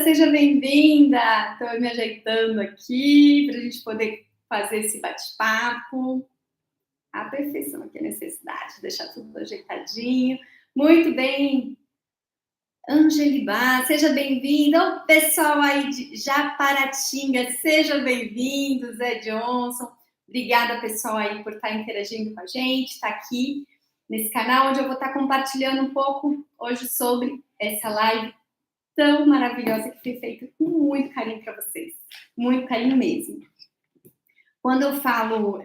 Seja bem-vinda! Estou me ajeitando aqui para a gente poder fazer esse bate-papo. A perfeição aqui, a necessidade, deixar tudo ajeitadinho. Muito bem, Angelibá, seja bem-vinda. O pessoal aí de Japaratinga, seja bem-vindo. Zé Johnson, obrigada, pessoal, aí por estar interagindo com a gente, estar aqui nesse canal, onde eu vou estar compartilhando um pouco hoje sobre essa live tão maravilhosa que foi feita com muito carinho para vocês. Muito carinho mesmo. Quando eu falo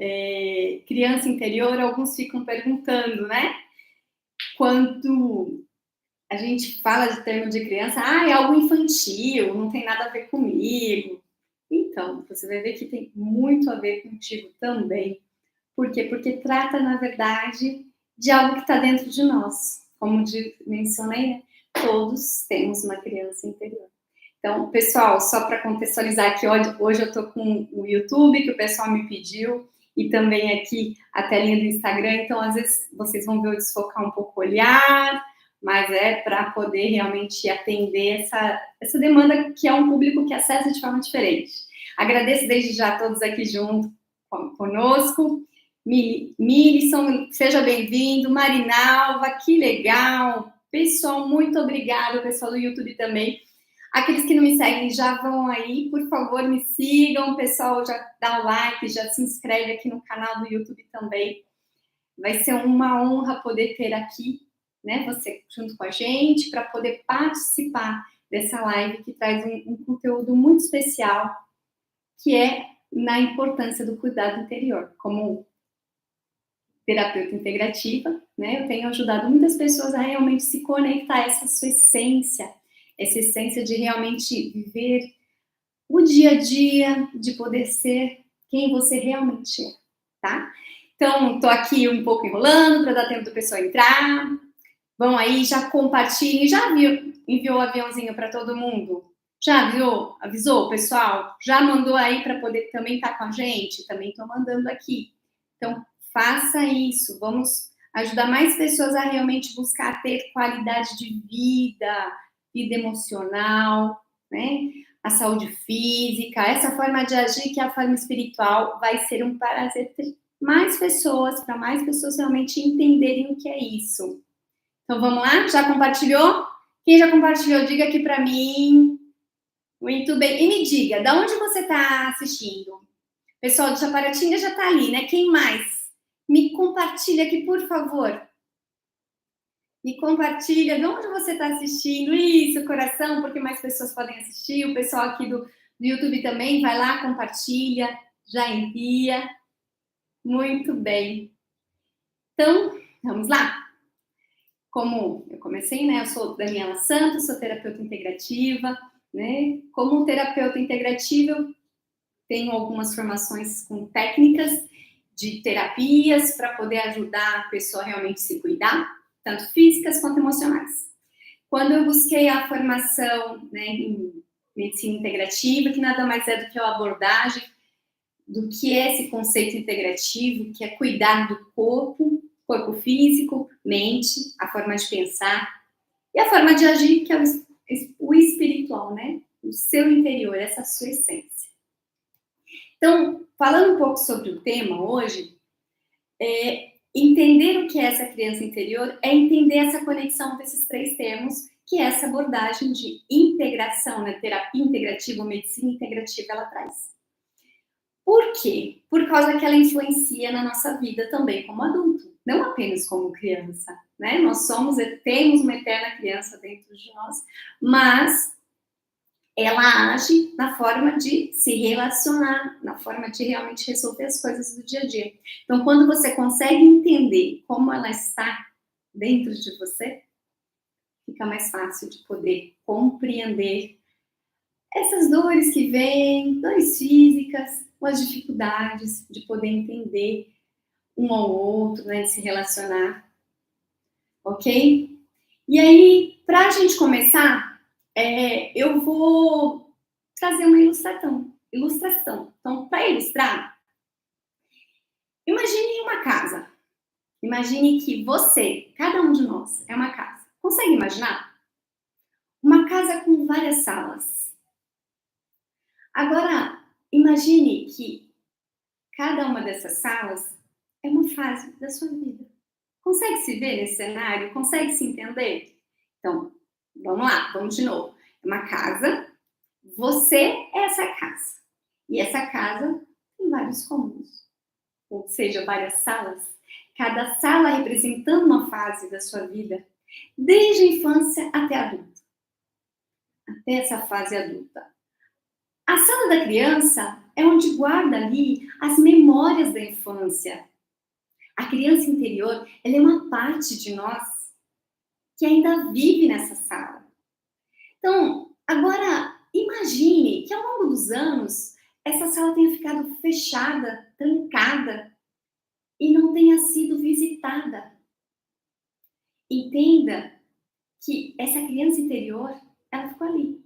criança interior, alguns ficam perguntando, né? Quando a gente fala de termo de criança, é algo infantil, não tem nada a ver comigo. Então, você vai ver que tem muito a ver contigo também. Por quê? Porque trata, na verdade, de algo que está dentro de nós. Como mencionei, né? Todos temos uma criança interior. Então, pessoal, só para contextualizar aqui, hoje eu estou com o YouTube, que o pessoal me pediu, e também aqui a telinha do Instagram, então às vezes vocês vão ver eu desfocar um pouco o olhar, mas é para poder realmente atender essa demanda, que é um público que acessa de forma diferente. Agradeço desde já a todos aqui junto conosco. Milisson, seja bem-vindo. Marinalva, que legal. Pessoal, muito obrigada. O pessoal do YouTube também. Aqueles que não me seguem já vão aí, por favor, me sigam. Pessoal, já dá o like, já se inscreve aqui no canal do YouTube também. Vai ser uma honra poder ter aqui, né, você junto com a gente, para poder participar dessa live que traz um conteúdo muito especial, que é na importância do cuidado interior. Como terapeuta integrativa, né, eu tenho ajudado muitas pessoas a realmente se conectar a essa sua essência, essa essência de realmente viver o dia a dia, de poder ser quem você realmente é, tá? Então, tô aqui um pouco enrolando para dar tempo do pessoal entrar. Vão aí, já compartilhem. Já enviou o aviãozinho para todo mundo? Já avisou o pessoal? Já mandou aí para poder também estar com a gente? Também estou mandando aqui. Então, faça isso. Vamos ajudar mais pessoas a realmente buscar ter qualidade de vida, vida emocional, né? A saúde física, essa forma de agir que é a forma espiritual vai ser um prazer ter mais pessoas, para mais pessoas realmente entenderem o que é isso. Então, vamos lá? Já compartilhou? Quem já compartilhou, diga aqui para mim. Muito bem. E me diga, da onde você está assistindo? Pessoal de Chaparatinga já está ali, né? Quem mais? Me compartilha aqui, por favor. Me compartilha de onde você está assistindo. Isso, coração, porque mais pessoas podem assistir. O pessoal aqui do YouTube também, vai lá, compartilha, já envia. Muito bem. Então, vamos lá? Como eu comecei, né? Eu sou Daniela Santos, sou terapeuta integrativa, né? Como terapeuta integrativa, eu tenho algumas formações com técnicas de terapias para poder ajudar a pessoa a realmente se cuidar, tanto físicas quanto emocionais. Quando eu busquei a formação, né, em medicina integrativa, que nada mais é do que a abordagem do que é esse conceito integrativo, que é cuidar do corpo físico, mente, a forma de pensar e a forma de agir, que é o espiritual, né? O seu interior, essa sua essência. Então, falando um pouco sobre o tema hoje, entender o que é essa criança interior é entender essa conexão desses três termos, que é essa abordagem de integração, né? Terapia integrativa, medicina integrativa, ela traz. Por quê? Por causa que ela influencia na nossa vida também como adulto, não apenas como criança, né? Nós temos uma eterna criança dentro de nós, mas ela age na forma de se relacionar, na forma de realmente resolver as coisas do dia a dia. Então, quando você consegue entender como ela está dentro de você, fica mais fácil de poder compreender essas dores que vêm, dores físicas, ou as dificuldades de poder entender um ao outro, né, de se relacionar, ok? E aí, para a gente começar, eu vou trazer uma ilustração. Então, para ilustrar, imagine uma casa. Imagine que você, cada um de nós, é uma casa. Consegue imaginar? Uma casa com várias salas. Agora, imagine que cada uma dessas salas é uma fase da sua vida. Consegue se ver nesse cenário? Consegue se entender? Então, vamos lá, vamos de novo. É uma casa, você é essa casa. E essa casa tem vários cômodos, ou seja, várias salas. Cada sala representando uma fase da sua vida, desde a infância até a adulta, até essa fase adulta. A sala da criança é onde guarda ali as memórias da infância. A criança interior, ela é uma parte de nós que ainda vive nessa sala. Então, agora, imagine que ao longo dos anos, essa sala tenha ficado fechada, trancada e não tenha sido visitada. Entenda que essa criança interior, ela ficou ali.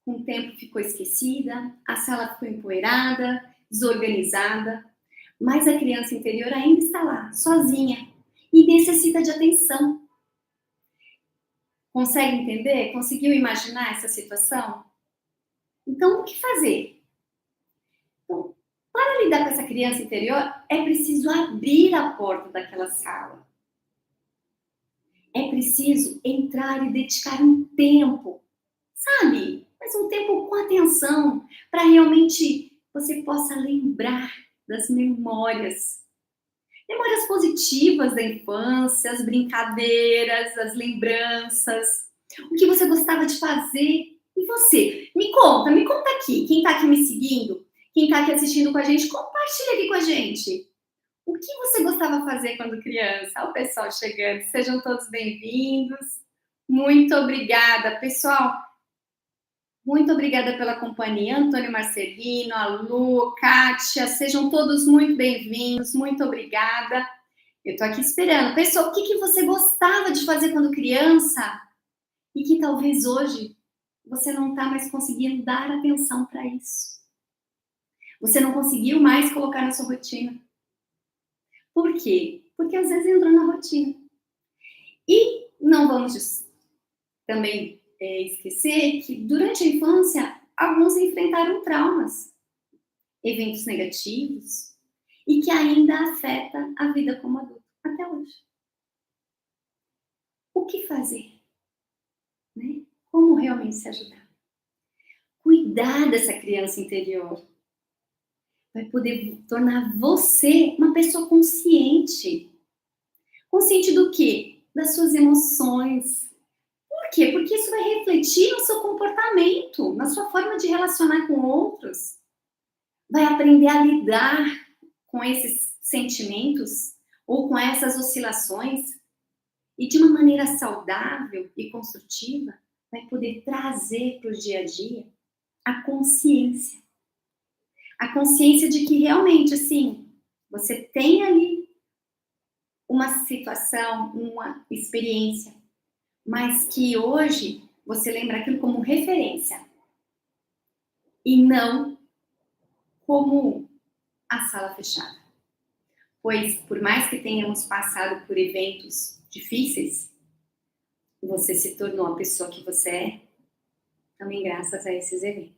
Com o tempo ficou esquecida, a sala ficou empoeirada, desorganizada, mas a criança interior ainda está lá, sozinha, e necessita de atenção. Consegue entender? Conseguiu imaginar essa situação? Então, o que fazer? Então, para lidar com essa criança interior, é preciso abrir a porta daquela sala. É preciso entrar e dedicar um tempo, sabe? Mas um tempo com atenção, para realmente você possa lembrar das memórias. Memórias positivas da infância, as brincadeiras, as lembranças, o que você gostava de fazer. E você? Me conta aqui. Quem está aqui me seguindo, quem está aqui assistindo com a gente, compartilha aqui com a gente. O que você gostava de fazer quando criança? Olha o pessoal chegando. Sejam todos bem-vindos. Muito obrigada, pessoal. Muito obrigada pela companhia. Antônio Marcelino, a Lu, Kátia, sejam todos muito bem-vindos. Muito obrigada. Eu estou aqui esperando. Pessoal, o que você gostava de fazer quando criança e que talvez hoje você não está mais conseguindo dar atenção para isso? Você não conseguiu mais colocar na sua rotina. Por quê? Porque às vezes entrou na rotina. E não vamos também esquecer que durante a infância alguns enfrentaram traumas, eventos negativos e que ainda afeta a vida como adulto até hoje. O que fazer? Né? Como realmente se ajudar? Cuidar dessa criança interior vai poder tornar você uma pessoa consciente. Consciente do quê? Das suas emoções. Por quê? Porque isso vai refletir no seu comportamento, na sua forma de relacionar com outros. Vai aprender a lidar com esses sentimentos ou com essas oscilações e de uma maneira saudável e construtiva, vai poder trazer para o dia a dia a consciência. A consciência de que realmente, assim, você tem ali uma situação, uma experiência, mas que hoje você lembra aquilo como referência e não como a sala fechada. Pois, por mais que tenhamos passado por eventos difíceis, você se tornou a pessoa que você é, também graças a esses eventos.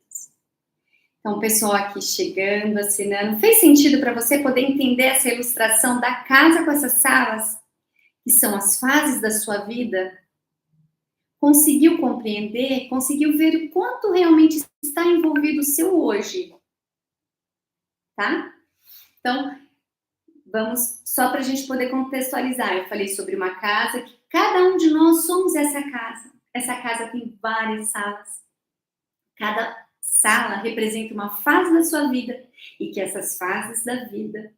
Então, pessoal aqui chegando, assinando. Fez sentido para você poder entender essa ilustração da casa com essas salas, que são as fases da sua vida? Conseguiu compreender? Conseguiu ver o quanto realmente está envolvido o seu hoje? Tá? Então, vamos só para a gente poder contextualizar. Eu falei sobre uma casa que cada um de nós somos essa casa. Essa casa tem várias salas. Cada sala representa uma fase da sua vida e que essas fases da vida,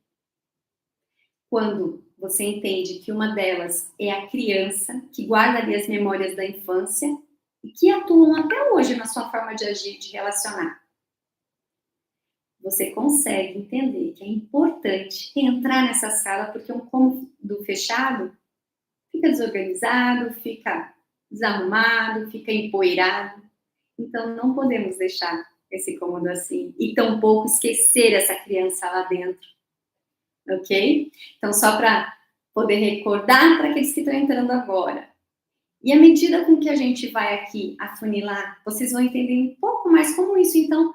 quando você entende que uma delas é a criança, que guarda ali as memórias da infância e que atuam até hoje na sua forma de agir, de relacionar, você consegue entender que é importante entrar nessa sala, porque um cômodo fechado fica desorganizado, fica desarrumado, fica empoeirado. Então, não podemos deixar esse cômodo assim. E tampouco esquecer essa criança lá dentro. Ok? Então, só para poder recordar para aqueles que estão entrando agora. E à medida com que a gente vai aqui afunilar, vocês vão entender um pouco mais como isso, então,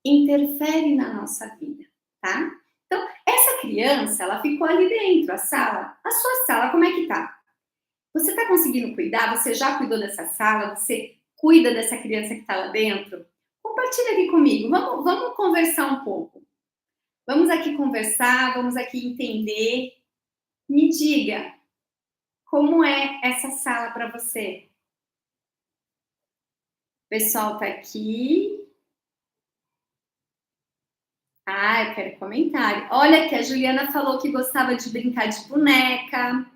interfere na nossa vida, tá? Então, essa criança, ela ficou ali dentro, a sala. A sua sala, como é que tá? Você está conseguindo cuidar? Você já cuidou dessa sala? Você cuida dessa criança que está lá dentro? Compartilha aqui comigo. Vamos conversar um pouco. Vamos aqui conversar, vamos aqui entender. Me diga, como é essa sala para você? O pessoal tá aqui. Ah, eu quero comentário. Olha que a Juliana falou que gostava de brincar de boneca.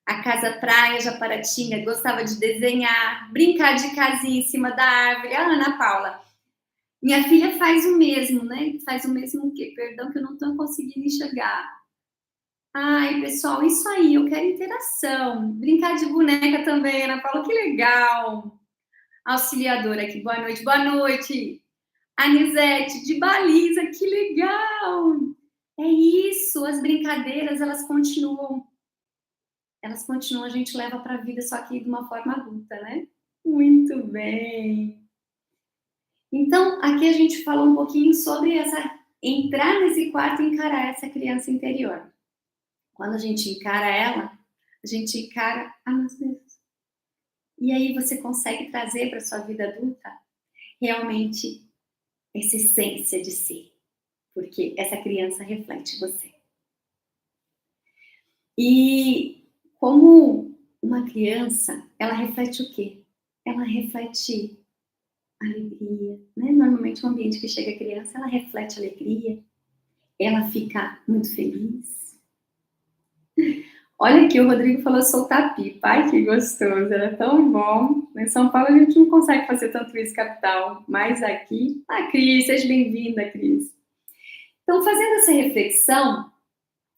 A Casa Praia Japaratinga gostava de desenhar, brincar de casinha em cima da árvore. A Ana Paula, minha filha faz o mesmo, né? Faz o mesmo o quê? Perdão que eu não estou conseguindo enxergar. Ai, pessoal, isso aí, eu quero interação. Brincar de boneca também, Ana Paula, que legal. Auxiliadora aqui, boa noite, boa noite. Anisete, de baliza, que legal. É isso, as brincadeiras, elas continuam, a gente leva para a vida, só que de uma forma adulta, né? Muito bem. Então, aqui a gente falou um pouquinho sobre entrar nesse quarto e encarar essa criança interior. Quando a gente encara ela, a gente encara, meu Deus. E aí você consegue trazer para sua vida adulta realmente essa essência de ser, porque essa criança reflete você. E como uma criança, ela reflete o quê? Ela reflete alegria, né? Normalmente o ambiente que chega a criança, ela reflete alegria, ela fica muito feliz. Olha aqui, o Rodrigo falou soltar pipa. Ai, que gostoso, era tão bom. Em São Paulo a gente não consegue fazer tanto isso, capital, mas aqui... Ah, Cris, seja bem-vinda, Cris. Então, fazendo essa reflexão,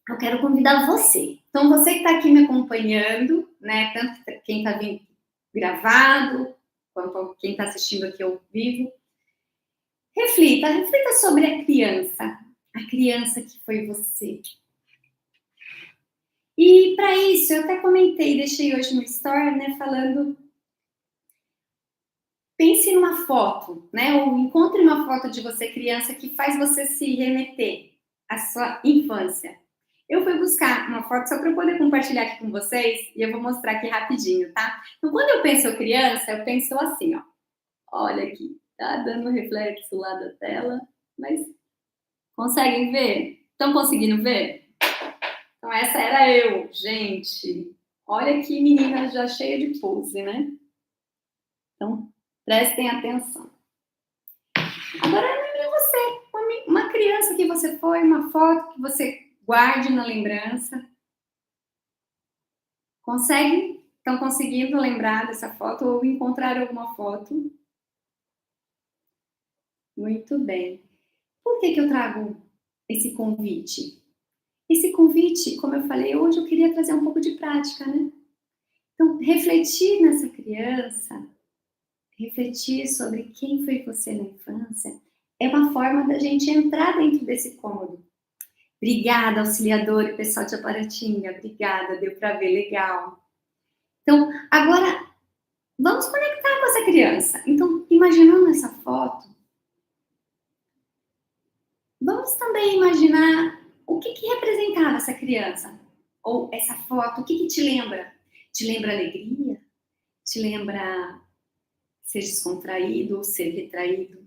eu quero convidar você. Então, você que está aqui me acompanhando, né? Tanto quem está vindo gravado, quanto quem está assistindo aqui ao vivo, reflita sobre a criança que foi você. E para isso, eu até comentei, deixei hoje no story, né, falando, pense numa foto, né, ou encontre uma foto de você criança que faz você se remeter à sua infância. Eu fui buscar uma foto só para eu poder compartilhar aqui com vocês e eu vou mostrar aqui rapidinho, tá? Então, quando eu penso criança, eu penso assim, ó. Olha aqui, tá dando reflexo lá da tela, mas conseguem ver? Estão conseguindo ver? Então, essa era eu, gente. Olha que menina já cheia de pose, né? Então, prestem atenção. Agora, lembre você, uma criança que você foi, uma foto que você guarde na lembrança. Estão conseguindo lembrar dessa foto ou encontrar alguma foto? Muito bem. Por que eu trago esse convite? Esse convite, como eu falei, hoje eu queria trazer um pouco de prática, né? Então, refletir nessa criança, refletir sobre quem foi você na infância, é uma forma da gente entrar dentro desse cômodo. Obrigada, auxiliador e pessoal de Aparatinga. Obrigada, deu para ver, legal. Então, agora, vamos conectar com essa criança. Então, imaginando essa foto, vamos também imaginar o que representava essa criança. Ou essa foto, o que te lembra? Te lembra alegria? Te lembra ser descontraído ou ser retraído?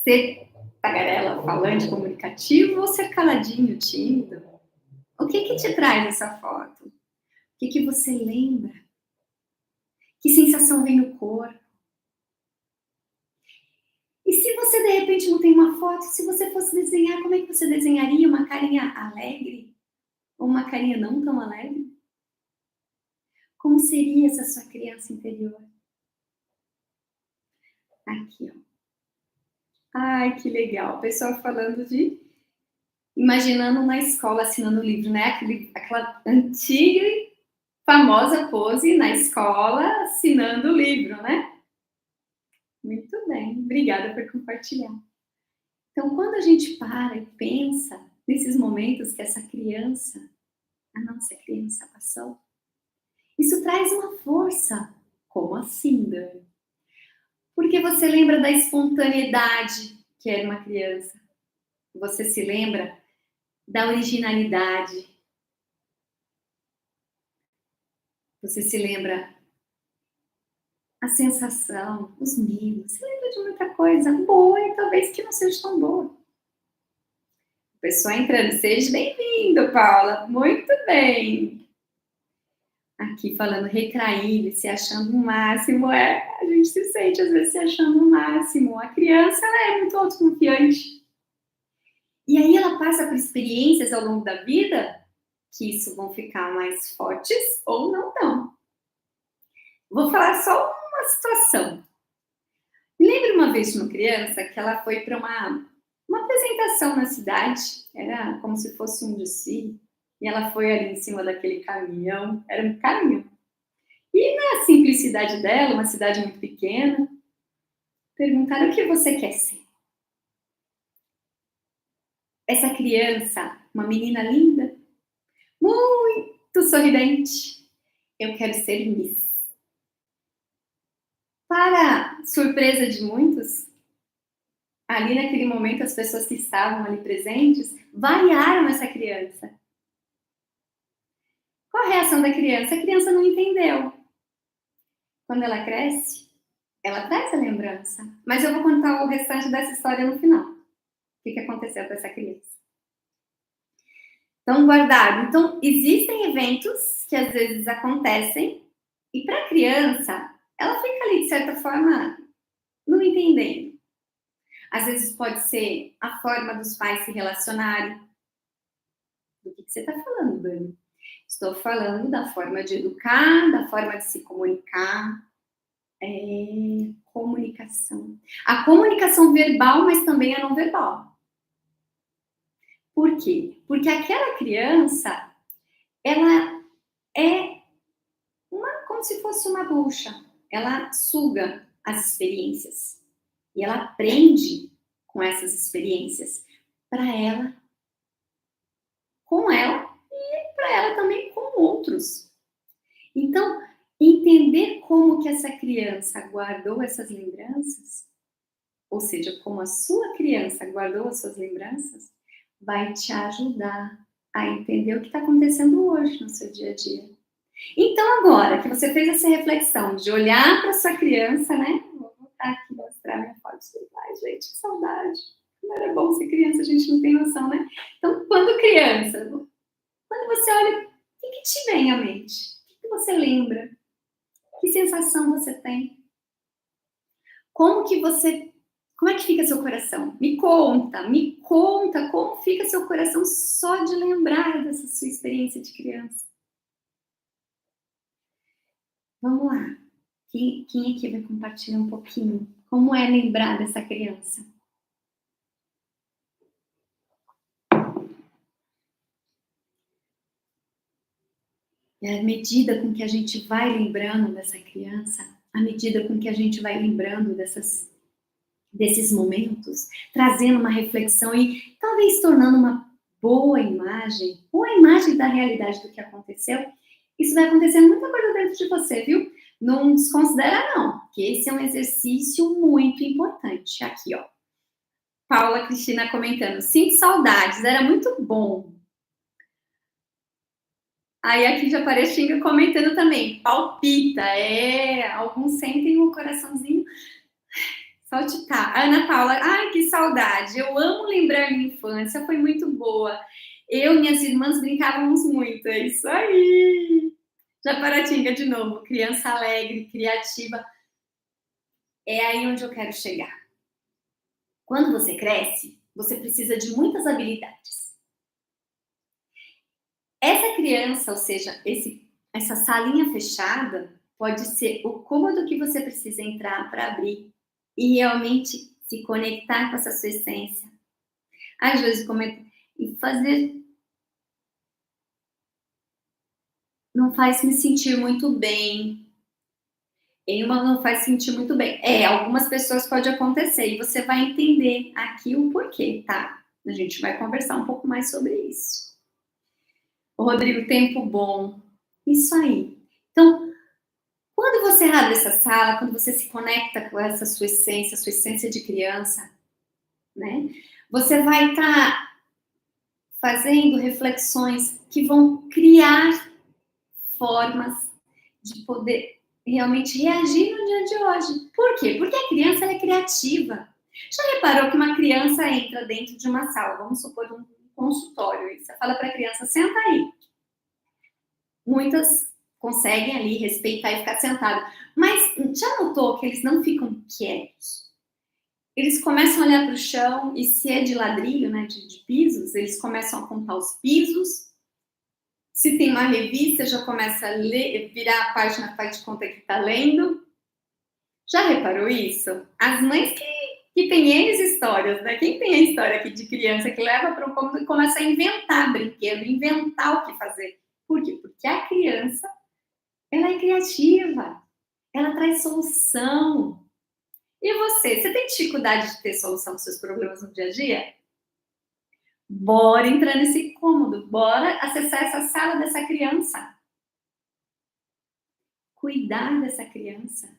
Ser tagarela, falante, comunicativo ou ser caladinho, tímido? O que te traz essa foto? O que você lembra? Que sensação vem no corpo? E se você, de repente, não tem uma foto, se você fosse desenhar, como é que você desenharia? Uma carinha alegre? Ou uma carinha não tão alegre? Como seria essa sua criança interior? Aqui, ó. Ai, que legal. O pessoal falando de... Imaginando na escola assinando o livro, né? Aquela antiga e famosa pose na escola assinando o livro, né? Muito bem. Obrigada por compartilhar. Então, quando a gente para e pensa nesses momentos que essa criança, a nossa criança passou, Isso traz uma força. Como assim, Dani? Porque você lembra da espontaneidade que era uma criança. Você se lembra da originalidade. Você se lembra a sensação, os mimos. Você lembra de muita coisa boa e talvez que não seja tão boa. Pessoa entrando, seja bem-vindo, Paula. Muito bem. Aqui falando retraído, se achando o máximo. A gente se sente às vezes se achando o máximo. A criança, ela é muito autoconfiante. E aí ela passa por experiências ao longo da vida que isso vão ficar mais fortes ou não tão. Vou falar só uma situação. Lembro uma vez de uma criança que ela foi para uma apresentação na cidade, era como se fosse um desfile, e ela foi ali em cima daquele caminhão, era um caminhão. E na simplicidade dela, uma cidade muito pequena, perguntaram o que você quer ser. Essa criança, uma menina linda, muito sorridente, eu quero ser Miss. Para surpresa de muitos, ali naquele momento as pessoas que estavam ali presentes vaiaram essa criança. Qual a reação da criança? A criança não entendeu. Quando ela cresce, ela traz a lembrança. Mas eu vou contar o restante dessa história no final. O que aconteceu com essa criança? Então, guardado. Então, existem eventos que às vezes acontecem e para a criança, ela fica ali, de certa forma, não entendendo. Às vezes pode ser a forma dos pais se relacionarem. Do que você está falando, Dani? Estou falando da forma de educar, da forma de se comunicar. Comunicação. A comunicação verbal, mas também a não verbal. Por quê? Porque aquela criança, ela é como se fosse uma bucha. Ela suga as experiências. E ela aprende com essas experiências. Para ela, com ela e para ela também com outros. Então, entender como que essa criança guardou essas lembranças, ou seja, como a sua criança guardou as suas lembranças, vai te ajudar a entender o que está acontecendo hoje no seu dia a dia. Então, agora que você fez essa reflexão de olhar para sua criança, né? Vou voltar aqui e mostrar minha foto. Ai, gente, que saudade. Como era bom ser criança, a gente não tem noção, né? Então, quando criança, quando você olha, o que te vem à mente? O que você lembra? Que sensação você tem? Como é que fica seu coração? Me conta como fica seu coração só de lembrar dessa sua experiência de criança. Vamos lá. Quem aqui vai compartilhar um pouquinho? Como é lembrar dessa criança? E à medida com que a gente vai lembrando dessa criança, à medida com que a gente vai lembrando desses momentos, trazendo uma reflexão e talvez tornando uma boa imagem da realidade do que aconteceu, isso vai acontecer muita coisa dentro de você, viu? Não desconsidera não, que esse é um exercício muito importante. Aqui, ó. Paula Cristina comentando, sinto saudades, era muito bom. Aí aqui já aparece Xinga comentando também, palpita, alguns sentem o coraçãozinho saltitar. Ana Paula, ai que saudade, eu amo lembrar minha infância, foi muito boa. Eu e minhas irmãs brincávamos muito, é isso aí. Japaratinga de novo, criança alegre, criativa. É aí onde eu quero chegar. Quando você cresce, você precisa de muitas habilidades. Essa criança, ou seja, essa salinha fechada, pode ser o cômodo que você precisa entrar para abrir e realmente se conectar com essa sua essência. Às vezes, e fazer. Não faz me sentir muito bem. Não faz sentir muito bem. Algumas pessoas pode acontecer e você vai entender aqui o porquê, tá? A gente vai conversar um pouco mais sobre isso. O Rodrigo, tempo bom. Isso aí. Então, quando você abre essa sala, quando você se conecta com essa sua essência de criança, né? Você vai estar fazendo reflexões que vão criar formas de poder realmente reagir no dia de hoje. Por quê? Porque a criança ela é criativa. Já reparou que uma criança entra dentro de uma sala, vamos supor um consultório, e você fala para a criança, senta aí. Muitas conseguem ali respeitar e ficar sentado. Mas já notou que eles não ficam quietos? Eles começam a olhar para o chão e se é de ladrilho, né, de pisos, eles começam a contar os pisos. Se tem uma revista, já começa a ler, virar a página, faz de conta que está lendo. Já reparou isso? As mães que têm N histórias, né? Quem tem a história aqui de criança que leva para o cômodo e começa a inventar brinquedo, inventar o que fazer. Por quê? Porque a criança, ela é criativa, ela traz solução. E você tem dificuldade de ter solução para os seus problemas no dia a dia? Bora entrar nesse cômodo, bora acessar essa sala dessa criança. Cuidar dessa criança.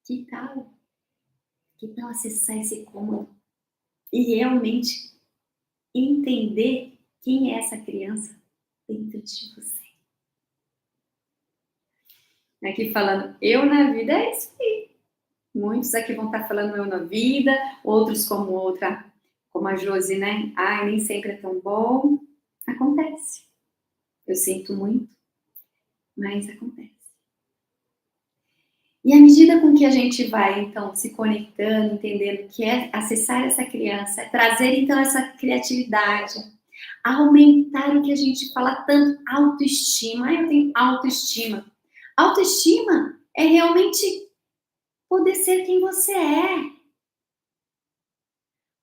Que tal? Que tal acessar esse cômodo e realmente entender quem é essa criança dentro de você? Aqui falando eu na vida é isso aí. Muitos aqui vão estar falando eu na vida, outros como a Josi, né? Ai, nem sempre é tão bom. Acontece. Eu sinto muito, mas acontece. E à medida com que a gente vai, então, se conectando, entendendo que é acessar essa criança, é trazer, então, essa criatividade, aumentar o que a gente fala tanto, autoestima. Ah, eu tenho autoestima. Autoestima é realmente poder ser quem você é.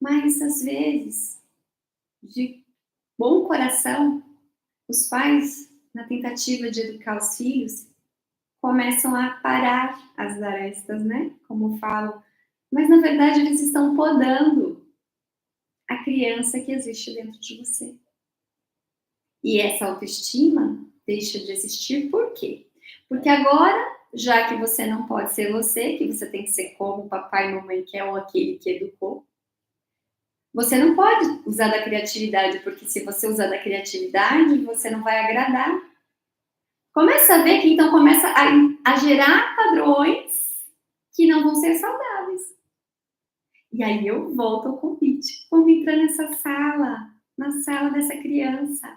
Mas, às vezes, de bom coração, os pais, na tentativa de educar os filhos, começam a parar as arestas, né? Como falo. Mas, na verdade, eles estão podando a criança que existe dentro de você. E essa autoestima deixa de existir por quê? Porque agora, já que você não pode ser você, que você tem que ser como o papai e mamãe quer ou aquele que educou, você não pode usar da criatividade, porque se você usar da criatividade, você não vai agradar. Começa a ver que então começa a gerar padrões que não vão ser saudáveis. E aí eu volto ao convite. Vamos entrar nessa sala, na sala dessa criança.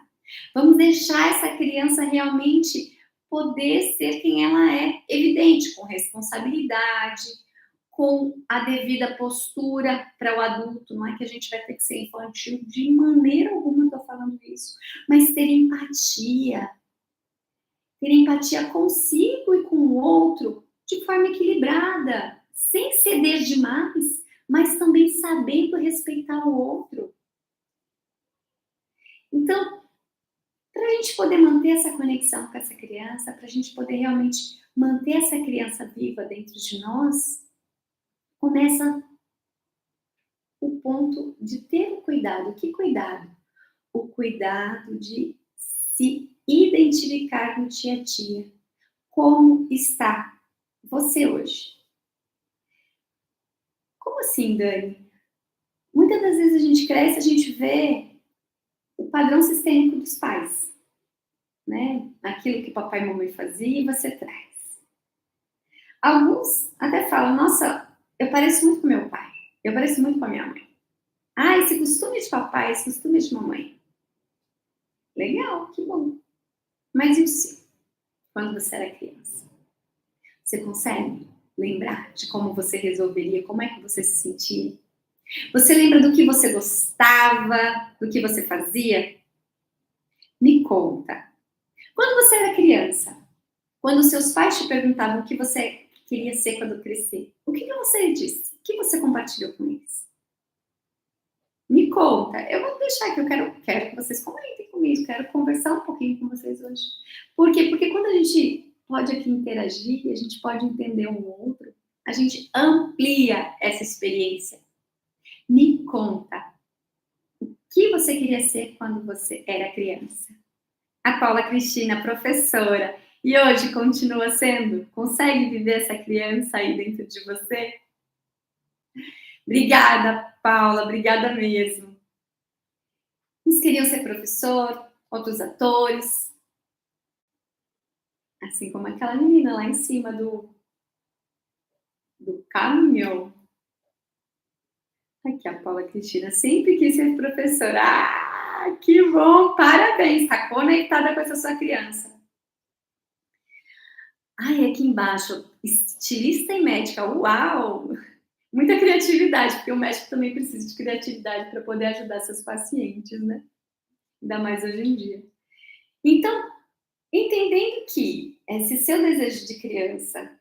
Vamos deixar essa criança realmente poder ser quem ela é. Evidente, com responsabilidade, com a devida postura para o adulto. Não é que a gente vai ter que ser infantil de maneira alguma, estou falando isso. Mas ter empatia. Ter empatia consigo e com o outro de forma equilibrada, sem ceder demais, mas também sabendo respeitar o outro. Então, para a gente poder manter essa conexão com essa criança, para a gente poder realmente manter essa criança viva dentro de nós, começa o ponto de ter o cuidado. Que cuidado? O cuidado de se identificar no dia a dia. Como está você hoje? Como assim, Dani? Muitas das vezes a gente cresce, a gente vê o padrão sistêmico dos pais, né? Aquilo que papai e mamãe faziam, você traz. Alguns até falam, nossa, eu pareço muito com meu pai, eu pareço muito com a minha mãe. Ah, esse costume de papai, esse costume de mamãe. Legal, que bom. Mas e o seu? Quando você era criança? Você consegue lembrar de como você resolveria, como é que você se sentia? Você lembra do que você gostava, do que você fazia? Me conta. Quando você era criança, quando seus pais te perguntavam o que você queria ser quando crescer, o que você disse? O que você compartilhou com eles? Me conta. Eu vou deixar que eu quero que vocês comentem comigo, quero conversar um pouquinho com vocês hoje. Por quê? Porque quando a gente pode aqui interagir, a gente pode entender um outro, a gente amplia essa experiência. Me conta. O que você queria ser quando você era criança? A Paula Cristina, professora. E hoje continua sendo? Consegue viver essa criança aí dentro de você? Obrigada, Paula, obrigada mesmo. Uns queriam ser professor, outros atores. Assim como aquela menina lá em cima do caminhão. Aqui a Paula Cristina sempre quis ser professora. Ah, que bom! Parabéns! Está conectada com essa sua criança. Ai, aqui embaixo, estilista e médica. Uau! Muita criatividade, porque o médico também precisa de criatividade para poder ajudar seus pacientes, né? Ainda mais hoje em dia. Então, entendendo que esse seu desejo de criança,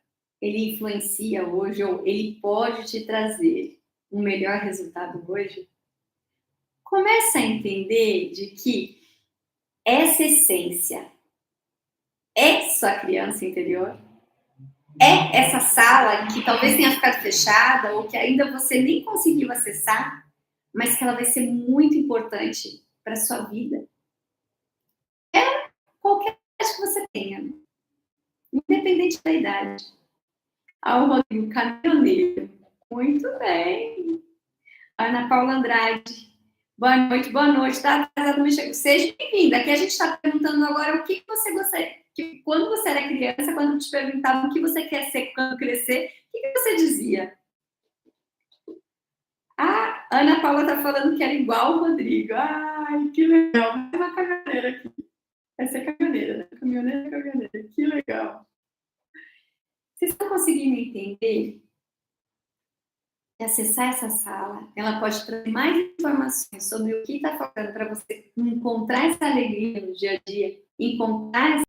ele influencia hoje, ou ele pode te trazer um melhor resultado hoje, começa a entender de que essa essência é sua criança interior, é essa sala que talvez tenha ficado fechada ou que ainda você nem conseguiu acessar, mas que ela vai ser muito importante para sua vida. É qualquer idade que você tenha, independente da idade. Ah, o Rodrigo, caminhoneiro. Muito bem. Ana Paula Andrade. Boa noite, boa noite. Está atrasado, mas chego. Seja bem-vinda. Aqui a gente está perguntando agora o que você gostaria. Que quando você era criança, quando te perguntavam o que você quer ser quando crescer, o que você dizia? A Ana Paula está falando que era igual o Rodrigo. Ai, que legal. Mais uma caminhoneira aqui. Essa é caminhoneira, né? Caminhoneira, caminhoneira. Que legal. Vocês estão conseguindo entender? Acessar essa sala, ela pode trazer mais informações sobre o que está faltando para você encontrar essa alegria no dia a dia, encontrar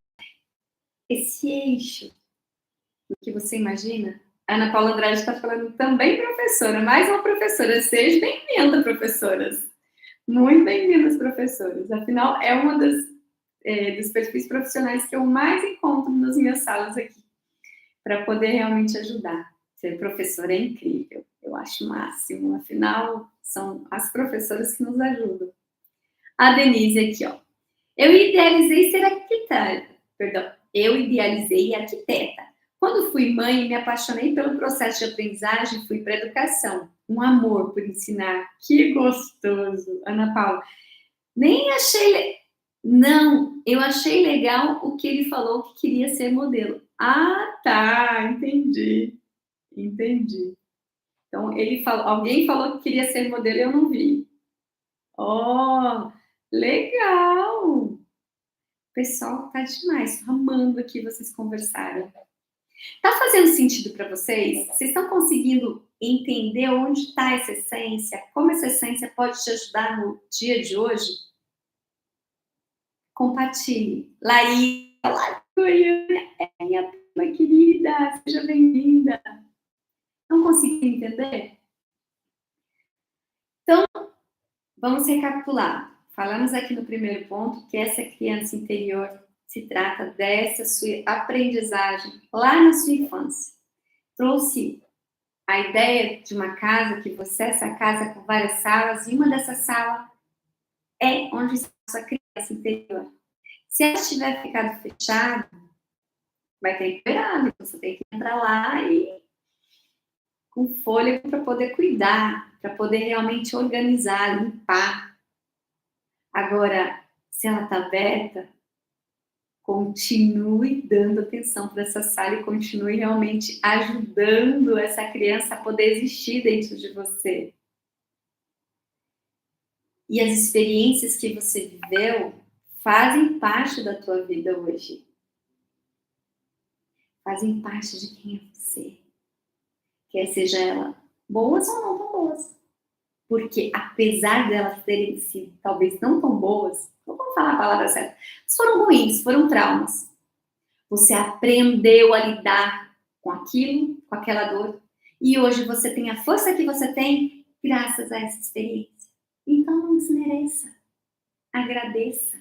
esse eixo do que você imagina. A Ana Paula Andrade está falando também professora, mais uma professora. Seja bem-vinda, professoras. Muito bem-vindas, professoras. Afinal, é uma dos perfis profissionais que eu mais encontro nas minhas salas aqui, para poder realmente ajudar. Ser professora é incrível, eu acho o máximo. Afinal, são as professoras que nos ajudam. A Denise aqui, ó. Eu idealizei ser arquiteta. Perdão, eu idealizei arquiteta. Quando fui mãe, me apaixonei pelo processo de aprendizagem, fui para a educação. Um amor por ensinar. Que gostoso, Ana Paula. Nem achei... Não, eu achei legal o que ele falou que queria ser modelo. Ah, tá, entendi. Entendi. Então, alguém falou que queria ser modelo e eu não vi. Oh, legal! O pessoal tá demais, tô amando aqui vocês conversaram. Tá fazendo sentido para vocês? Vocês estão conseguindo entender onde está essa essência? Como essa essência pode te ajudar no dia de hoje? Compartilhe. Laís, Goiânia, é minha prima querida, seja bem-vinda. Não consegui entender? Então, vamos recapitular. Falamos aqui no primeiro ponto que essa criança interior se trata dessa sua aprendizagem lá na sua infância. Trouxe a ideia de uma casa, que você é essa casa com várias salas, e uma dessas salas é onde está a sua criança interior. Se ela tiver ficado fechada, vai ter que esperar, você tem que entrar lá e com fôlego para poder cuidar, para poder realmente organizar, limpar. Agora, se ela está aberta, continue dando atenção para essa sala e continue realmente ajudando essa criança a poder existir dentro de você. E as experiências que você viveu fazem parte da tua vida hoje. Fazem parte de quem é você. Quer seja ela boas ou não tão boas. Porque apesar delas terem sido talvez não tão boas, não vamos falar a palavra certa, mas foram ruins, foram traumas. Você aprendeu a lidar com aquilo, com aquela dor, e hoje você tem a força que você tem graças a essa experiência. Então não desmereça. Agradeça.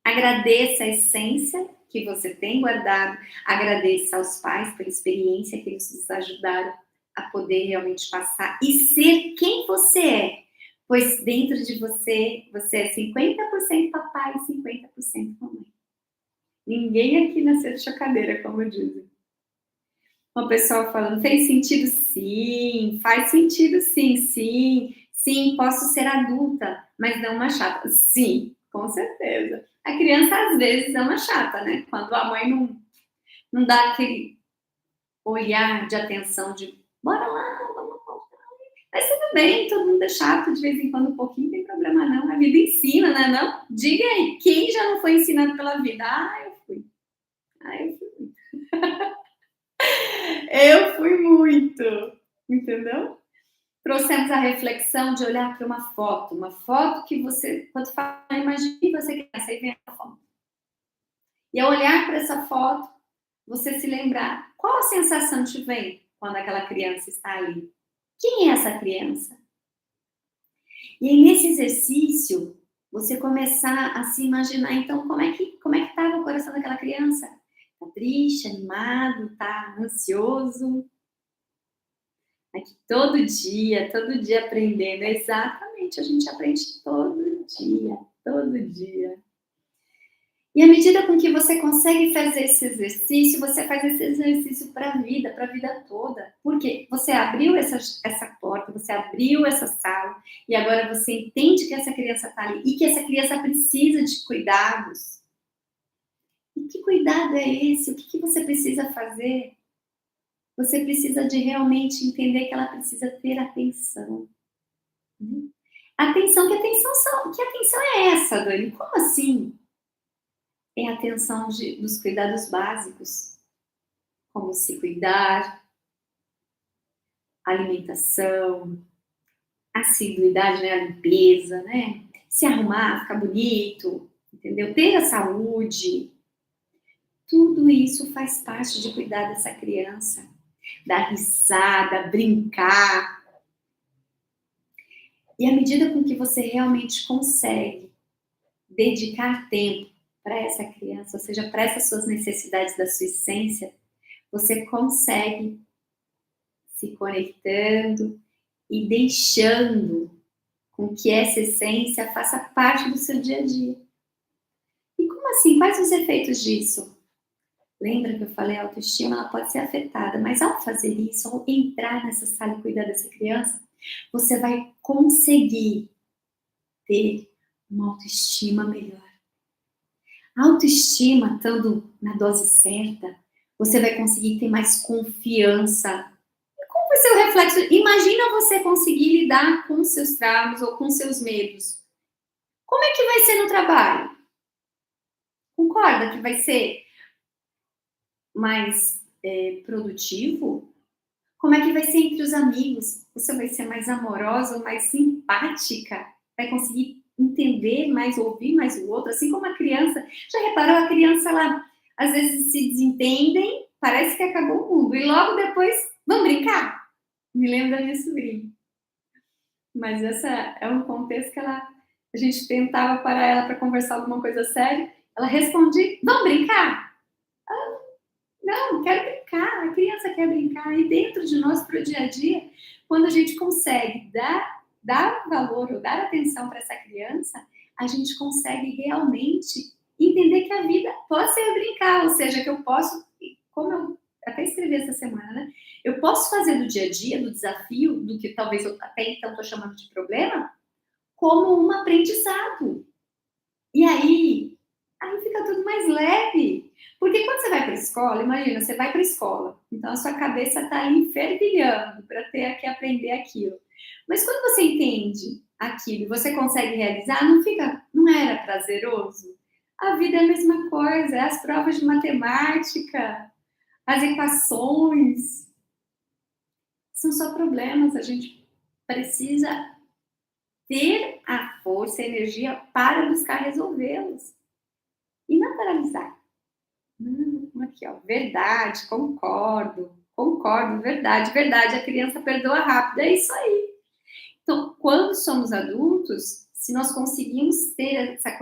Agradeça a essência que você tem guardado, agradeça aos pais pela experiência que eles nos ajudaram a poder realmente passar e ser quem você é. Pois dentro de você, você é 50% papai e 50% mamãe. Ninguém aqui nasceu de chocadeira, como dizem. Uma pessoa falando, fez sentido? Sim. Faz sentido sim, sim. Sim, posso ser adulta, mas não uma chata. Sim, com certeza. A criança, às vezes, é uma chata, né? Quando a mãe não dá aquele olhar de atenção de bora lá, vamos voltar. Mas tudo bem, todo mundo é chato de vez em quando um pouquinho, não tem problema não. A vida ensina, né não? Diga aí, quem já não foi ensinado pela vida? Ah, eu fui. Ah, eu fui. Eu fui muito. Entendeu? Trouxemos a reflexão de olhar para uma foto que você, quando fala, imagine você criança, aí vem a foto. E ao olhar para essa foto, você se lembrar, qual a sensação te vem quando aquela criança está ali? Quem é essa criança? E aí, nesse exercício, você começar a se imaginar, então, como é que estava o coração daquela criança? Tá triste, animado, tá ansioso? Aqui todo dia aprendendo. Exatamente, a gente aprende todo dia. E à medida com que você consegue fazer esse exercício, você faz esse exercício para a vida toda. Porque você abriu essa porta, você abriu essa sala, e agora você entende que essa criança está ali e que essa criança precisa de cuidados. E que cuidado é esse? O que você precisa fazer? Você precisa de realmente entender que ela precisa ter atenção. Atenção, que atenção é essa, Dani? Como assim? É a atenção dos cuidados básicos, como se cuidar, alimentação, assiduidade, né, a limpeza, né? Se arrumar, ficar bonito, entendeu? Ter a saúde. Tudo isso faz parte de cuidar dessa criança. Dar risada, brincar. E à medida com que você realmente consegue dedicar tempo para essa criança, ou seja, para essas suas necessidades da sua essência, você consegue se conectando e deixando com que essa essência faça parte do seu dia a dia. E como assim? Quais os efeitos disso? Lembra que eu falei, a autoestima ela pode ser afetada, mas ao fazer isso, ao entrar nessa sala e cuidar dessa criança, você vai conseguir ter uma autoestima melhor. A autoestima, estando na dose certa, você vai conseguir ter mais confiança. Qual vai ser o reflexo? Imagina você conseguir lidar com seus traumas ou com seus medos. Como é que vai ser no trabalho? Concorda que vai ser mais produtivo? Como é que vai ser entre os amigos? Você vai ser mais amorosa, mais simpática? Vai conseguir entender mais, ouvir mais o outro? Assim como a criança. Já reparou? A criança, ela às vezes se desentendem, parece que acabou o mundo. E logo depois, vamos brincar? Me lembro da minha sobrinha. Mas essa é um contexto que a gente tentava parar ela para conversar alguma coisa séria. Ela respondia, vamos brincar? Não, quero brincar, a criança quer brincar. E dentro de nós, para o dia a dia, quando a gente consegue dar valor ou dar atenção para essa criança, a gente consegue realmente entender que a vida pode ser brincar, ou seja, que eu posso, como eu até escrevi essa semana, né? Eu posso fazer do dia a dia, do desafio, do que talvez eu até então estou chamando de problema, como um aprendizado. E aí fica tudo mais leve. Porque quando você vai para a escola, imagina, você vai para a escola, então a sua cabeça está ali fervilhando para ter que aprender aquilo. Mas quando você entende aquilo e você consegue realizar, não era prazeroso? A vida é a mesma coisa, é as provas de matemática, as equações, são só problemas, a gente precisa ter a força, a energia para buscar resolvê-los e não paralisar. Aqui, ó, verdade, concordo, verdade, a criança perdoa rápido, é isso aí. Então, quando somos adultos, se nós conseguimos ter essa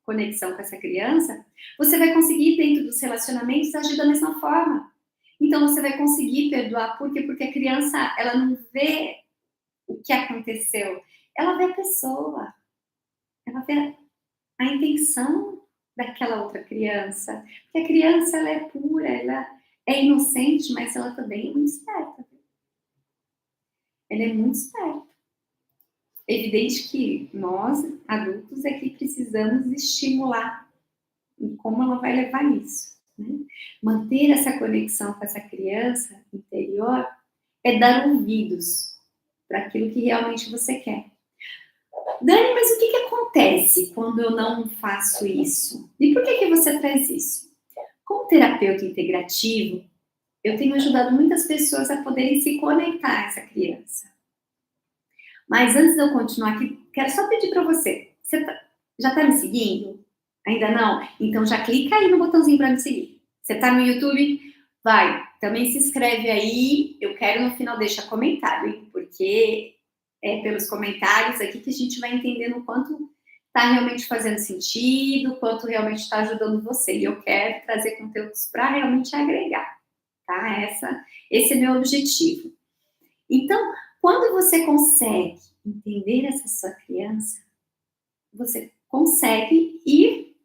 conexão com essa criança, você vai conseguir, dentro dos relacionamentos, agir da mesma forma. Então, você vai conseguir perdoar, por quê? Porque a criança, ela não vê o que aconteceu, ela vê a pessoa, ela vê a intenção daquela outra criança. Porque a criança, ela é pura, ela é inocente, mas ela também é muito esperta. Ela é muito esperta. É evidente que nós, adultos, é que precisamos estimular em como ela vai levar isso. Né? Manter essa conexão com essa criança interior é dar ouvidos para aquilo que realmente você quer. Dani, mas o que acontece quando eu não faço isso? E por que você traz isso? Como terapeuta integrativo, eu tenho ajudado muitas pessoas a poderem se conectar a essa criança. Mas antes de eu continuar aqui, quero só pedir para você. Já está me seguindo? Ainda não? Então já clica aí no botãozinho para me seguir. Você está no YouTube? Vai. Também se inscreve aí. Eu quero no final deixar comentário, hein? Porque é pelos comentários aqui que a gente vai entendendo o quanto está realmente fazendo sentido, o quanto realmente está ajudando você. E eu quero trazer conteúdos para realmente agregar, tá? Esse é meu objetivo. Então, quando você consegue entender essa sua criança, você consegue ir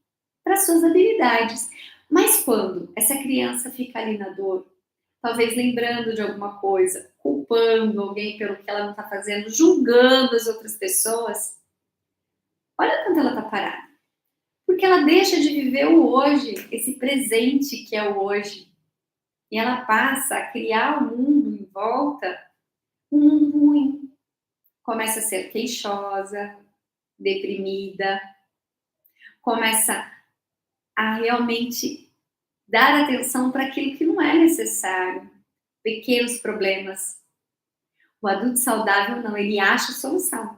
para suas habilidades. Mas quando essa criança fica ali na dor, talvez lembrando de alguma coisa, culpando alguém pelo que ela não está fazendo, julgando as outras pessoas, olha quanto ela está parada. Porque ela deixa de viver o hoje, esse presente que é o hoje. E ela passa a criar o mundo em volta, um mundo ruim. Começa a ser queixosa, deprimida, começa a realmente dar atenção para aquilo que não é necessário, pequenos problemas. O adulto saudável não, ele acha a solução.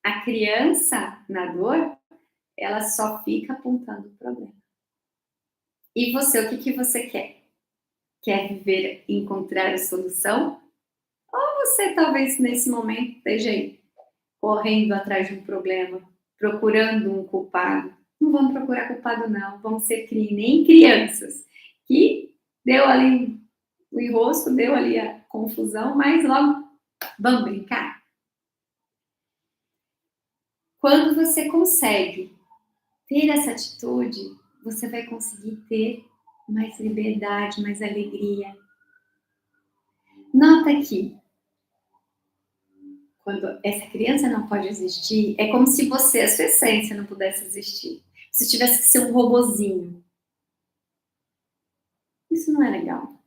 A criança na dor, ela só fica apontando o problema. E você, o que você quer? Quer viver e encontrar a solução? Ou você talvez nesse momento esteja aí, correndo atrás de um problema, procurando um culpado? Não vamos procurar culpado, não. Vamos ser que nem crianças. Que deu ali o enrosco, deu ali a confusão, mas logo vamos brincar. Quando você consegue ter essa atitude, você vai conseguir ter mais liberdade, mais alegria. Nota que quando essa criança não pode existir, é como se você, a sua essência, não pudesse existir. Se tivesse que ser um robozinho. Isso não é legal.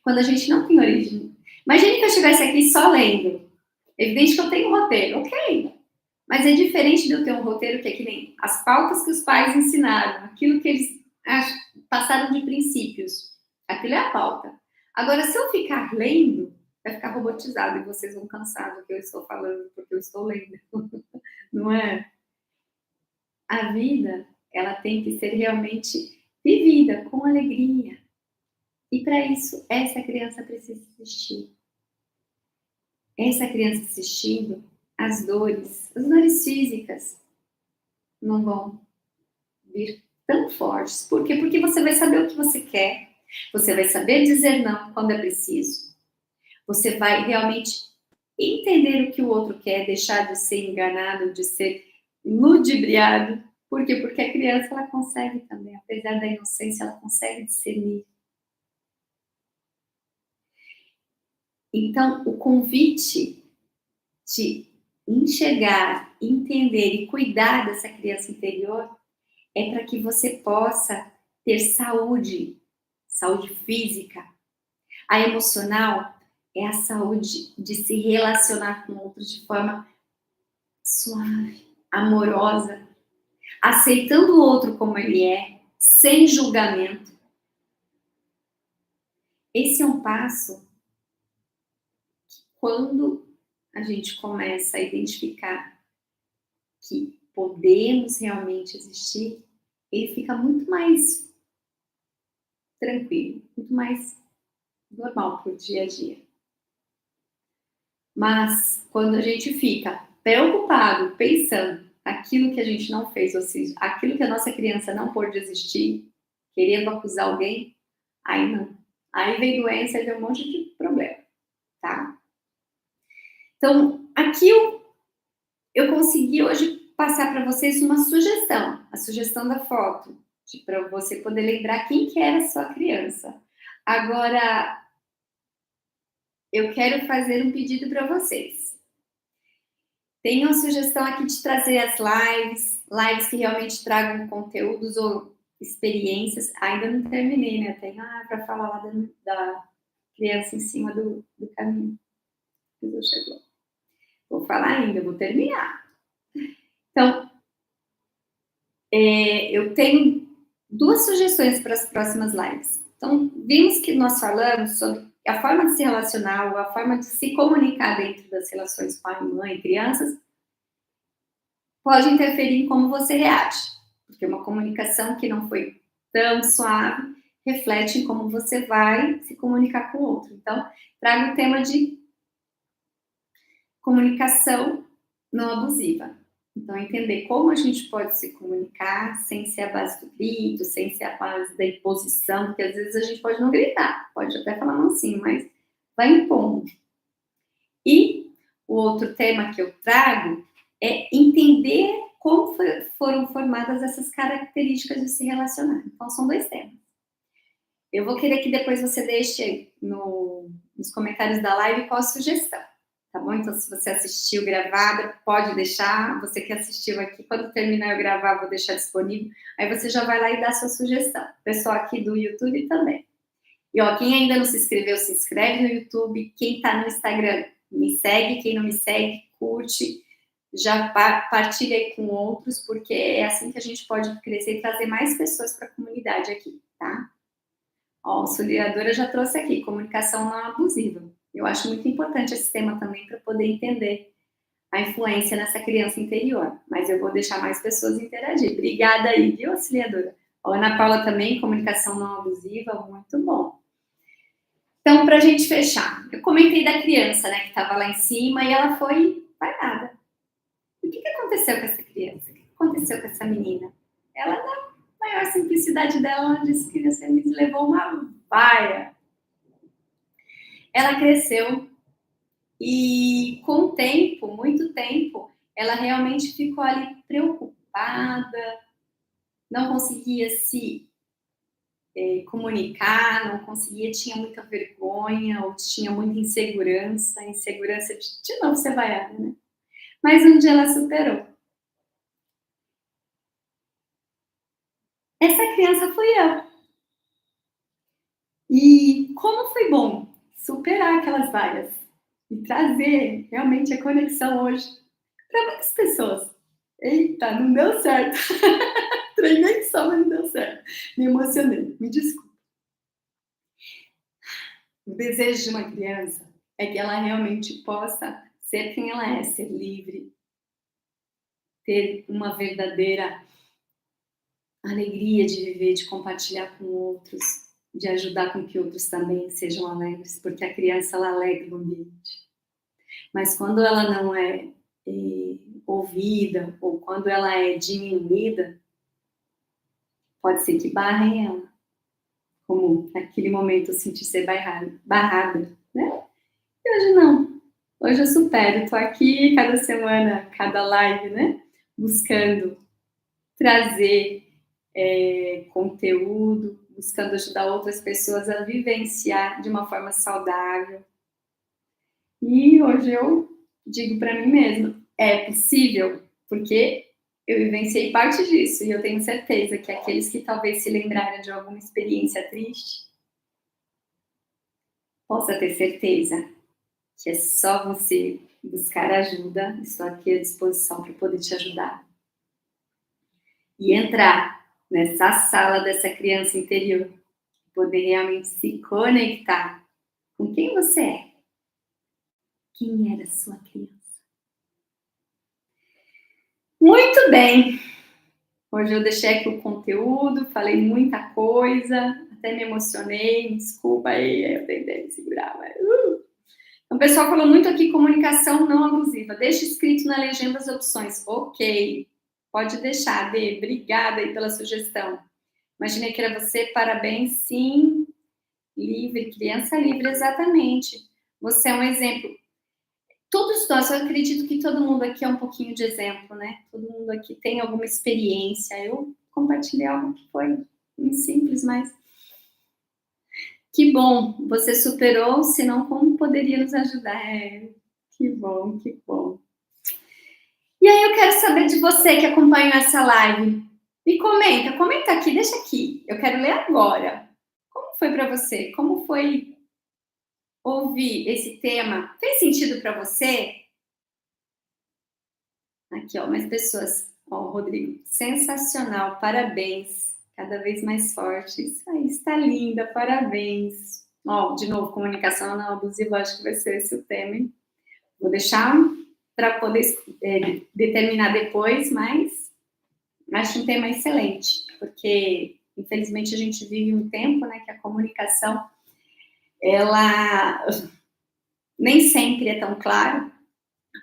Quando a gente não tem origem. Imagine que eu estivesse aqui só lendo. Evidente que eu tenho um roteiro, ok. Mas é diferente de eu ter um roteiro que é que nem as pautas que os pais ensinaram, aquilo que eles passaram de princípios. Aquilo é a pauta. Agora, se eu ficar lendo, vai ficar robotizado e vocês vão cansar do que eu estou falando, porque eu estou lendo. Não é? A vida, ela tem que ser realmente vivida com alegria. E para isso, essa criança precisa existir. Essa criança assistindo, as dores físicas, não vão vir tão fortes. Por quê? Porque você vai saber o que você quer, você vai saber dizer não quando é preciso, você vai realmente entender o que o outro quer, deixar de ser enganado, de ser ludibriado. Por quê? Porque a criança, ela consegue também, apesar da inocência, ela consegue discernir. Então, o convite de enxergar, entender e cuidar dessa criança interior é para que você possa ter saúde física. A emocional é a saúde de se relacionar com outros de forma suave, amorosa, aceitando o outro como ele é, sem julgamento. Esse é um passo que, quando a gente começa a identificar que podemos realmente existir, ele fica muito mais tranquilo, muito mais normal para o dia a dia. Mas quando a gente fica preocupado, pensando aquilo que a gente não fez, ou seja, aquilo que a nossa criança não pôde existir, querendo acusar alguém, aí não. Aí vem doença e vem um monte de problema, tá? Então, aqui eu consegui hoje passar para vocês uma sugestão, a sugestão da foto, para você poder lembrar quem que era a sua criança. Agora, eu quero fazer um pedido para vocês. Tem uma sugestão aqui de trazer as lives que realmente tragam conteúdos ou experiências. Ainda não terminei, né? Tem para falar lá da criança em cima do caminho. Chegou. Vou falar ainda, vou terminar. Então, eu tenho 2 sugestões para as próximas lives. Então, vimos que nós falamos sobre a forma de se relacionar, ou a forma de se comunicar dentro das relações pai, mãe, crianças, pode interferir em como você reage. Porque uma comunicação que não foi tão suave reflete em como você vai se comunicar com o outro. Então, trago o tema de comunicação não abusiva. Então, entender como a gente pode se comunicar sem ser a base do grito, sem ser a base da imposição, porque às vezes a gente pode não gritar, pode até falar mansinho, mas vai impondo. E o outro tema que eu trago é entender como foram formadas essas características de se relacionar. Então, são 2 temas. Eu vou querer que depois você deixe nos comentários da live qual a sugestão. Tá bom? Então, se você assistiu gravada, pode deixar. Você que assistiu aqui, quando terminar eu gravar, vou deixar disponível. Aí você já vai lá e dá a sua sugestão. O pessoal aqui do YouTube também. E, ó, quem ainda não se inscreveu, se inscreve no YouTube. Quem tá no Instagram, me segue. Quem não me segue, curte. Já partilha aí com outros, porque é assim que a gente pode crescer e trazer mais pessoas para a comunidade aqui, tá? Ó, a auxiliadora já trouxe aqui, comunicação não abusiva. Eu acho muito importante esse tema também para poder entender a influência nessa criança interior. Mas eu vou deixar mais pessoas interagir. Obrigada aí, viu, auxiliadora? A Ana Paula também, comunicação não abusiva, muito bom. Então, para a gente fechar, eu comentei da criança, né, que estava lá em cima e ela foi parada. O que aconteceu com essa criança? O que aconteceu com essa menina? Ela, na maior simplicidade dela, ela disse que você me levou uma vaia. Ela cresceu e, com o tempo, muito tempo, ela realmente ficou ali preocupada, não conseguia se comunicar, não conseguia, tinha muita vergonha, ou tinha muita insegurança de novo ser vaiada, né? Mas um dia ela superou. Essa criança fui eu. E como foi bom superar aquelas vaias e trazer realmente a conexão hoje para muitas pessoas. Eita, não deu certo. Treinei só, mas não deu certo. Me emocionei, me desculpa. O desejo de uma criança é que ela realmente possa ser quem ela é, ser livre, ter uma verdadeira alegria de viver, de compartilhar com outros, de ajudar com que outros também sejam alegres, porque a criança ela alegra o ambiente. Mas quando ela não é ouvida ou quando ela é diminuída, pode ser que barrem ela, como naquele momento eu senti ser barrada, né? E hoje não. Hoje eu supero, tô aqui cada semana, cada live, né? Buscando trazer conteúdo, buscando ajudar outras pessoas a vivenciar de uma forma saudável. E hoje eu digo para mim mesma, é possível, porque eu vivenciei parte disso e eu tenho certeza que aqueles que talvez se lembrarem de alguma experiência triste, possa ter certeza que é só você buscar ajuda, estou aqui à disposição para poder te ajudar. E entrar nessa sala dessa criança interior, poder realmente se conectar com quem você é. Quem era a sua criança? Muito bem! Hoje eu deixei aqui o conteúdo, falei muita coisa, até me emocionei, me desculpa aí, eu tentei me segurar, mas... O pessoal falou muito aqui, comunicação não abusiva. Deixa escrito na legenda as opções. Ok, pode deixar, Dê. Obrigada aí pela sugestão. Imaginei que era você, parabéns, sim. Livre, criança livre, exatamente. Você é um exemplo. Todos nós, eu acredito que todo mundo aqui é um pouquinho de exemplo, né? Todo mundo aqui tem alguma experiência. Eu compartilhei algo que foi muito simples, mas que bom, você superou, senão como poderia nos ajudar? Que bom, que bom. E aí eu quero saber de você que acompanhou essa live. Me comenta aqui, deixa aqui. Eu quero ler agora. Como foi para você? Como foi ouvir esse tema? Fez sentido para você? Aqui, ó, mais pessoas. Ó, Rodrigo, sensacional, parabéns. Cada vez mais forte. Isso aí, está linda, parabéns. Ó, de novo, comunicação não abusiva, acho que vai ser esse o tema, hein? Vou deixar para poder determinar depois, mas acho um tema excelente, porque infelizmente a gente vive um tempo, né, que a comunicação, ela nem sempre é tão clara,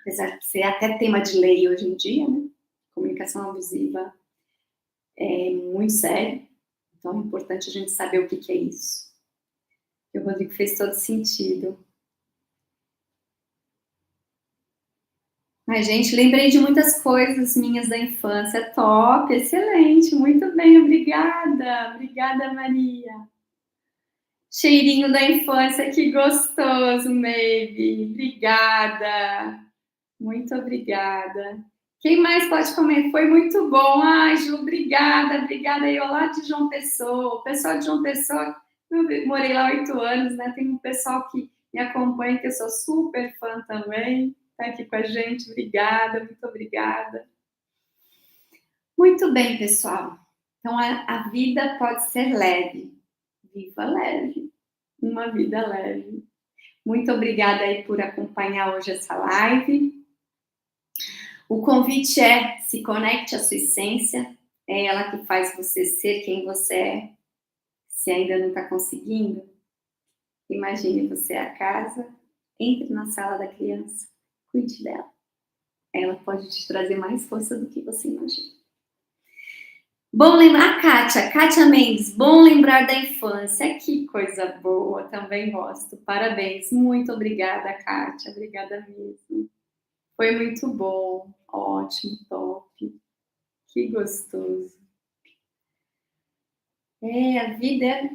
apesar de ser até tema de lei hoje em dia, né? Comunicação abusiva é muito sério, então é importante a gente saber o que é isso. E o Rodrigo fez todo sentido. Mas, gente, lembrei de muitas coisas minhas da infância. Top, excelente, muito bem, obrigada. Obrigada, Maria. Cheirinho da infância, que gostoso, Maybe. Obrigada. Muito obrigada. Quem mais pode comer? Foi muito bom. Ai, Ju, obrigada, obrigada. Eu lá de João Pessoa. O pessoal de João Pessoa, eu morei lá 8 anos, né? Tem um pessoal que me acompanha, que eu sou super fã também. Está aqui com a gente. Obrigada, muito obrigada. Muito bem, pessoal. Então, a vida pode ser leve. Viva leve. Uma vida leve. Muito obrigada aí por acompanhar hoje essa live. O convite é: se conecte à sua essência. É ela que faz você ser quem você é. Se ainda não está conseguindo, imagine você a casa, entre na sala da criança, cuide dela. Ela pode te trazer mais força do que você imagina. Bom lembrar, Kátia Mendes, bom lembrar da infância, que coisa boa, também gosto, parabéns, muito obrigada, Kátia, obrigada mesmo, foi muito bom, ótimo, top, que gostoso. A vida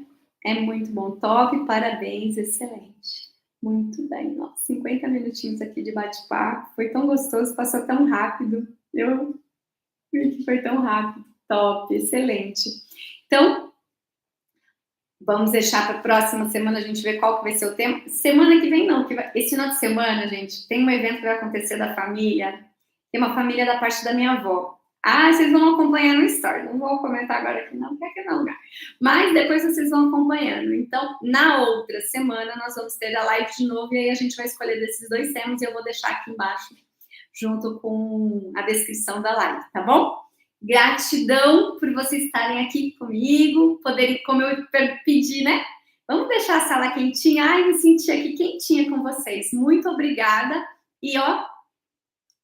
é muito bom, top, parabéns, excelente, muito bem, nossa, 50 minutinhos aqui de bate-papo, foi tão gostoso, passou tão rápido, eu vi que foi tão rápido. Top, excelente. Então, vamos deixar para a próxima semana a gente ver qual que vai ser o tema. Semana que vem não, esse final de semana, gente, tem um evento que vai acontecer da família. Tem uma família da parte da minha avó. Ah, vocês vão acompanhar no story. Não vou comentar agora aqui não, porque aqui não é lugar. Mas depois vocês vão acompanhando. Então, na outra semana, nós vamos ter a live de novo e aí a gente vai escolher desses 2 temas e eu vou deixar aqui embaixo, junto com a descrição da live, tá bom? Gratidão por vocês estarem aqui comigo, poderem, como eu pedi, né? Vamos deixar a sala quentinha. Ai, me senti aqui quentinha com vocês. Muito obrigada. E, ó,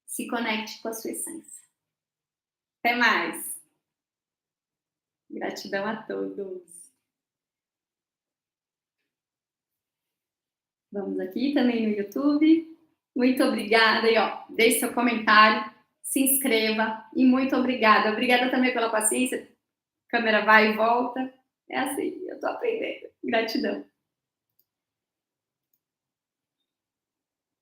se conecte com a sua essência. Até mais. Gratidão a todos. Vamos aqui também no YouTube. Muito obrigada. E, ó, deixe seu comentário, se inscreva. E muito obrigada. Obrigada também pela paciência. A câmera vai e volta. É assim, eu tô aprendendo. Gratidão.